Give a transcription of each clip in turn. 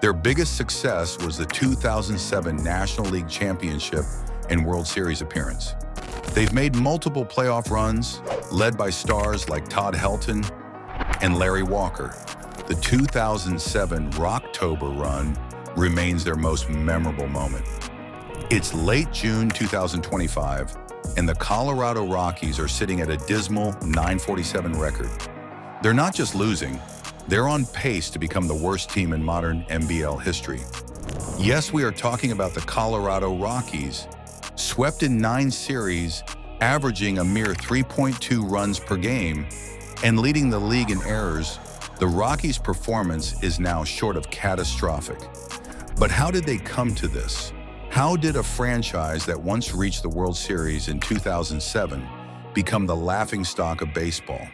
Their biggest success was the 2007 National League Championship and World Series appearance. They've made multiple playoff runs, led by stars like Todd Helton and Larry Walker. The 2007 Rocktober run remains their most memorable moment. It's late June 2025, and the Colorado Rockies are sitting at a dismal .947 record. They're not just losing, they're on pace to become the worst team in modern NBL history. Yes, we are talking about the Colorado Rockies, swept in 9 series, averaging a mere 3.2 runs per game, and leading the league in errors. The Rockies' performance is now short of catastrophic. But how did they come to this? How did a franchise that once reached the World Series in 2007 become the laughingstock of baseball?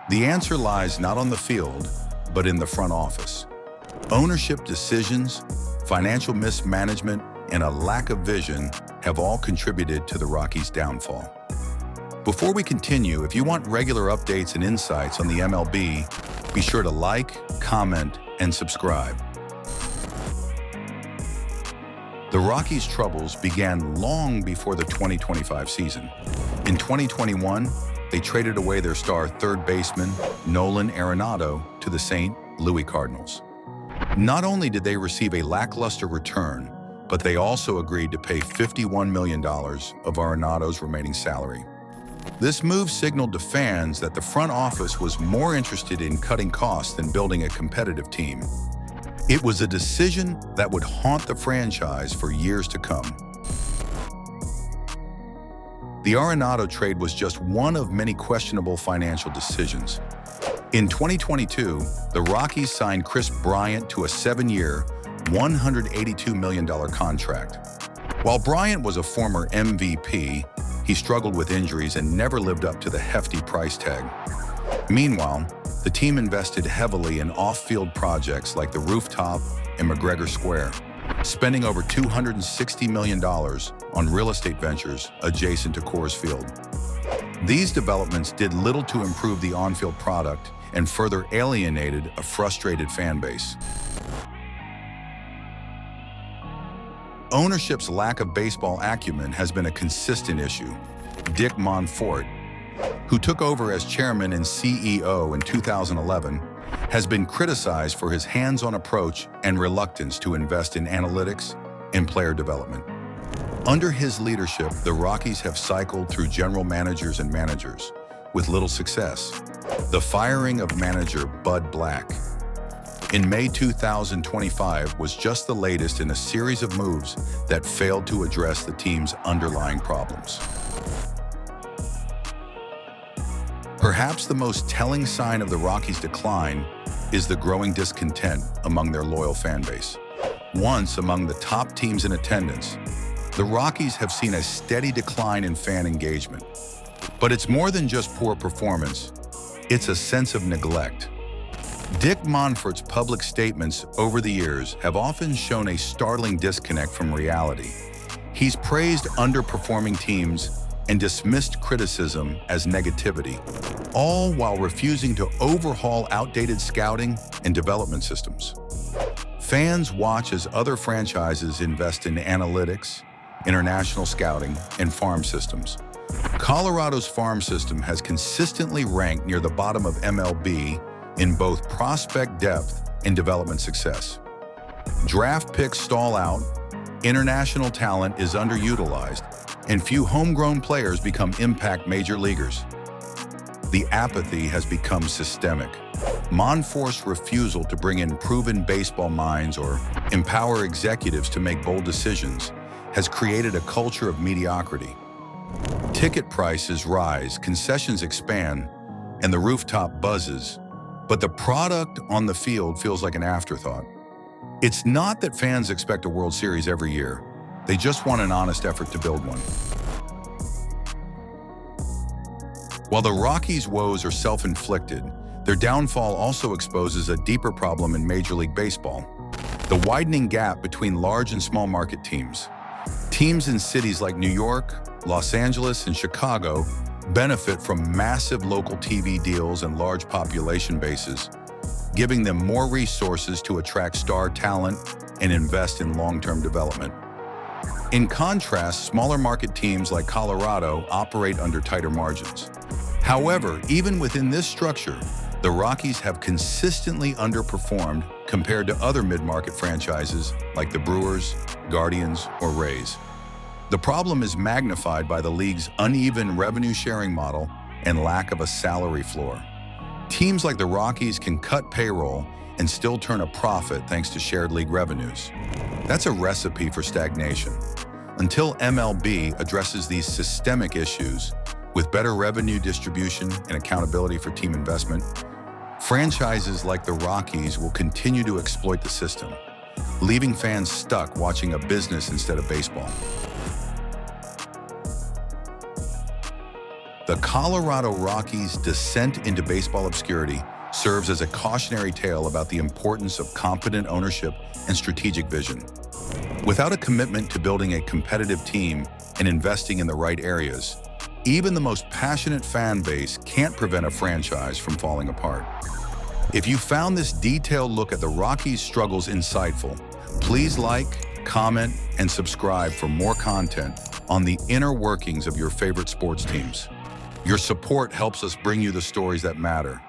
The answer lies not on the field, but in the front office. Ownership decisions, financial mismanagement, and a lack of vision have all contributed to the Rockies' downfall. Before we continue, if you want regular updates and insights on the MLB, be sure to like, comment, and subscribe. The Rockies' troubles began long before the 2025 season. In 2021, they traded away their star third baseman, Nolan Arenado, to the St. Louis Cardinals. Not only did they receive a lackluster return, but they also agreed to pay $51 million of Arenado's remaining salary. This move signaled to fans that the front office was more interested in cutting costs than building a competitive team. It was a decision that would haunt the franchise for years to come. The Arenado trade was just one of many questionable financial decisions. In 2022, the Rockies signed Kris Bryant to a 7-year, $182 million contract. While Bryant was a former MVP, he struggled with injuries and never lived up to the hefty price tag. Meanwhile, the team invested heavily in off-field projects like the rooftop and McGregor Square, spending over $260 million on real estate ventures adjacent to Coors Field. These developments did little to improve the on-field product and further alienated a frustrated fan base. Ownership's lack of baseball acumen has been a consistent issue. Dick Monfort, who took over as chairman and CEO in 2011, has been criticized for his hands-on approach and reluctance to invest in analytics and player development. Under his leadership, the Rockies have cycled through general managers and managers with little success. The firing of manager Bud Black in May 2025 was just the latest in a series of moves that failed to address the team's underlying problems. Perhaps the most telling sign of the Rockies' decline is the growing discontent among their loyal fan base. Once among the top teams in attendance, the Rockies have seen a steady decline in fan engagement. But it's more than just poor performance, it's a sense of neglect. Dick Monfort's public statements over the years have often shown a startling disconnect from reality. He's praised underperforming teams and dismissed criticism as negativity, all while refusing to overhaul outdated scouting and development systems. Fans watch as other franchises invest in analytics, international scouting, and farm systems. Colorado's farm system has consistently ranked near the bottom of MLB in both prospect depth and development success. Draft picks stall out, international talent is underutilized, and few homegrown players become impact major leaguers. The apathy has become systemic. Monfort's refusal to bring in proven baseball minds or empower executives to make bold decisions has created a culture of mediocrity. Ticket prices rise, concessions expand, and the rooftop buzzes, but the product on the field feels like an afterthought. It's not that fans expect a World Series every year. They just want an honest effort to build one. While the Rockies' woes are self-inflicted, their downfall also exposes a deeper problem in Major League Baseball: the widening gap between large and small market teams. Teams in cities like New York, Los Angeles, and Chicago benefit from massive local TV deals and large population bases, giving them more resources to attract star talent and invest in long-term development. In contrast, smaller market teams like Colorado operate under tighter margins. However, even within this structure, the Rockies have consistently underperformed compared to other mid-market franchises like the Brewers, Guardians, or Rays. The problem is magnified by the league's uneven revenue-sharing model and lack of a salary floor. Teams like the Rockies can cut payroll and still turn a profit thanks to shared league revenues. That's a recipe for stagnation. Until MLB addresses these systemic issues with better revenue distribution and accountability for team investment, franchises like the Rockies will continue to exploit the system, leaving fans stuck watching a business instead of baseball. The Colorado Rockies' descent into baseball obscurity serves as a cautionary tale about the importance of competent ownership and strategic vision. Without a commitment to building a competitive team and investing in the right areas, even the most passionate fan base can't prevent a franchise from falling apart. If you found this detailed look at the Rockies' struggles insightful, please like, comment, and subscribe for more content on the inner workings of your favorite sports teams. Your support helps us bring you the stories that matter.